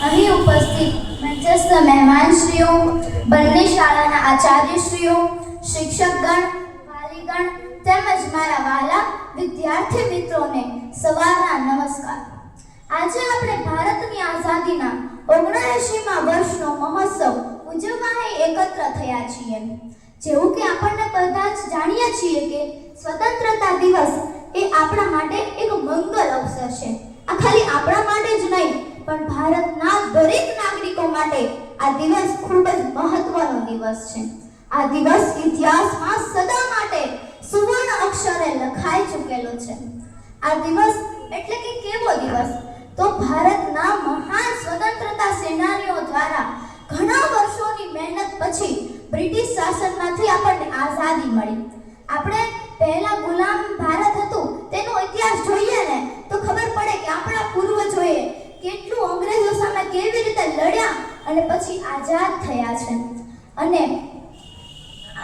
અહીં ઉપસ્થિત મંચસ્થ મહેમાનશ્રીઓ, બંને શાળાના આચાર્યશ્રીઓ, શિક્ષકગણ, વાલીગણ તેમજ મારા વાલા વિદ્યાર્થી મિત્રોને સવારના નમસ્કાર. આજે આપણે ભારતની આઝાદીના 79મા વર્ષનો મહોત્સવ ઉજવવા એકત્ર થયા છીએ. જેવું કે આપણને બધા જ જાણીએ છીએ કે સ્વતંત્રતા દિવસ એ આપણા માટે એક મંગલ અવસર છે. આ ખાલી આપણા માટે જ નહીં પણ ભારતના દરેક નાગરિકો માટે આ દિવસ ખૂબ જ મહત્વનો દિવસ છે. આ દિવસ ઇતિહાસમાં સદા માટે સુવર્ણ અક્ષરે લખાઈ ચૂકેલો છે. આ દિવસ એટલે કે કેવો દિવસ? તો ભારતના મહાન સ્વતંત્રતા સેનાનીઓ દ્વારા ઘણા વર્ષોની મહેનત પછી બ્રિટિશ શાસનમાંથી આપણને આઝાદી મળી. આપણે પહેલા ગુલામ ભારત હતું તેનો ઇતિહાસ જોઈએ ને તો ખબર પડે કે આપણા પૂર્વજોએ કેટલું અંગ્રેજો સામે કેવી રીતે લડ્યા અને પછી આઝાદ થયા છે.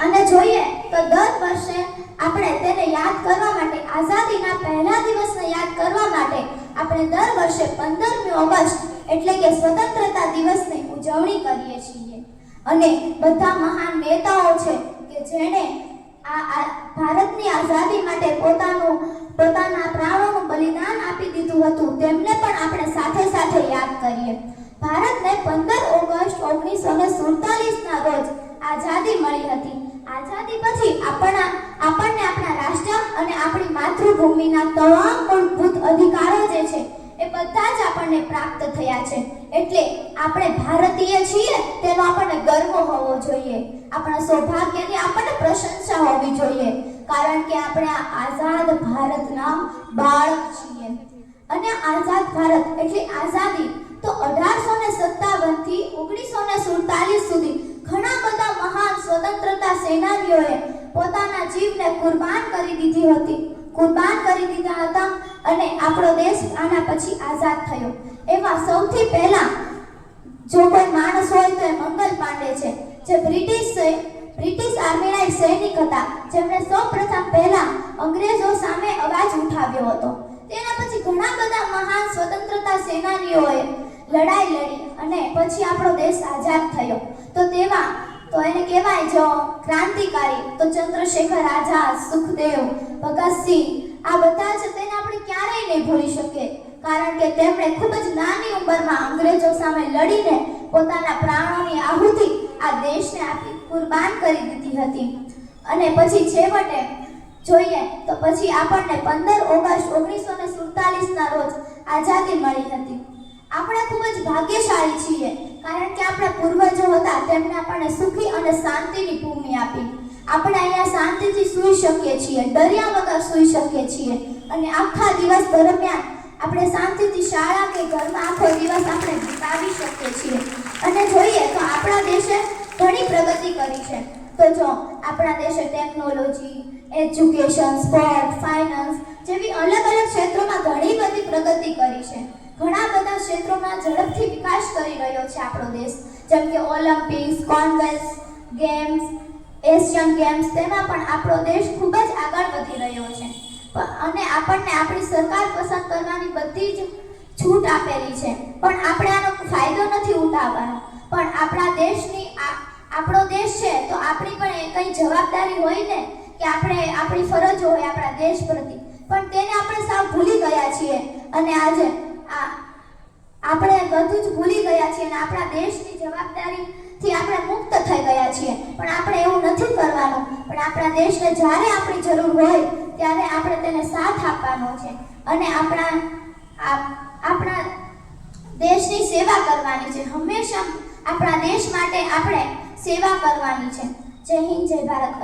અને જોઈએ તો દર વર્ષે આપણે તેને યાદ કરવા માટે, આઝાદીના પહેલા દિવસને યાદ કરવા માટે આપણે દર વર્ષે 15મી ઓગસ્ટ એટલે કે સ્વતંત્રતા દિવસની ઉજવણી કરીએ છીએ. અને બધા મહાન નેતાઓ છે કે જેણે આ ભારતની આઝાદી માટે પોતાના પ્રાણોનું બલિદાન આપી દીધું હતું તેમને પણ આપણે સાથે સાથે યાદ કરીએ. ભારતને 15 ઓગસ્ટ 1947ના રોજ આઝાદી મળી હતી. આઝાદી પછી આપણને આપણા રાષ્ટ્ર અને આપણી માતૃભૂમિના તમામ મૂળભૂત અધિકારો જે છે એ બધા જ આપણને પ્રાપ્ત થયા છે. એટલે આપણે ભારતીય છીએ તેનો આપણને ગર્વ હોવો જોઈએ. આપણા સૌભાગ્યની આપણને પ્રશંસા હોવી જોઈએ, કારણ કે આપણે આઝાદ ભારતના બાળક છીએ. અને આઝાદ ભારત એટલે આઝાદી તો 1857 થી 1947 સુધી ઘણા બધા મહાન સ્વતંત્રતા સેનાનીઓએ પોતાના જીવને કુરબાન કરી દીધા હતા અને આપણો દેશ આના પછી આઝાદ થયો. એમાં સૌથી પહેલા જો કોઈ માણસ હોય તો એ મંગલ પાંડે છે, જે બ્રિટિશ આર્મીના એક સૈનિક હતા, જેમણે સૌપ્રથમ પહેલા અંગ્રેજો સામે અવાજ ઉઠાવ્યો હતો. તેના પછી ઘણા બધા મહાન સ્વતંત્રતા સેનાનીઓએ લડાઈ લડી અને પછી આપણો દેશ આઝાદ થયો. તો એને કહેવાય જો ક્રાંતિકારી તો ચંદ્રશેખર આઝાદ, સુખદેવ, ભગતસિંહ, આ બધા જ તેને આપણે ક્યારેય નહીં ભૂલી શકીએ, કારણ કે તેમણે ખૂબ જ નાની ઉંમરમાં અંગ્રેજો સામે લડીને પોતાના પ્રાણોની આહુતિ આ દેશને આપી કુરબાન કરી દીધી હતી. અને પછી છેવટે જોઈએ તો પછી આપણને 15 ઓગસ્ટ 1947ના રોજ આઝાદી મળી હતી. આપણે ખૂબ જ ભાગ્યશાળી છીએ, કારણ કે આપણા પૂર્વજો હતા તેમણે આપણને સુખી અને શાંતિની ભૂમિ આપી. આપણે અહીંયા શાંતિથી સૂઈ શકીએ છીએ, ડર્યા વગર સૂઈ શકીએ છીએ અને આખા દિવસ દરમિયાન આપણે શાંતિથી શાળા કે ઘરમાં આખો દિવસ આપણે વિતાવી શકીએ છીએ. અને જોઈએ તો આપણા દેશે ઘણી પ્રગતિ કરી છે. તો જો આપણા દેશે ટેકનોલોજી, એજ્યુકેશન, સ્પોર્ટ, ફાઇનાન્સ જેવી અલગ અલગ ક્ષેત્રોમાં ઘણી બધી પ્રગતિ કરી છે. ઘણા બધા ક્ષેત્રોમાં ઝડપથી વિકાસ કરી રહ્યો છે આપણો દેશ, જેમ કે Olympics, Commonwealth games, Asian games, તેમાં પણ આપણો દેશ ખૂબ જ આગળ વધી રહ્યો છે. અને આપણને આપણી સરકાર પસંદ કરવાની બધી જ છૂટ આપેલી છે, પણ આપણે આનો ફાયદો નથી ઉઠાવવાનો. પણ આપણો દેશ છે તો આપણી પણ કંઈ જવાબદારી હોય ને કે આપણી ફરજ હોય આપણા દેશ પ્રત્યે, પણ તેને આપણે સાવ ભૂલી ગયા છીએ. અને આજે આપણે બધું જ ભૂલી ગયા છીએ અને આપણા દેશની જવાબદારીથી આપણે મુક્ત થઈ ગયા છીએ. પણ આપણે એવું નથી કરવાનું, પણ આપણા દેશને જ્યારે આપણી જરૂર હોય ત્યારે આપણે તેને સાથ આપવાનો છે અને આપણા દેશની સેવા કરવાની છે. હંમેશા આપણા દેશ માટે આપણે સેવા કરવાની છે. જય હિન્દ, જય ભારત.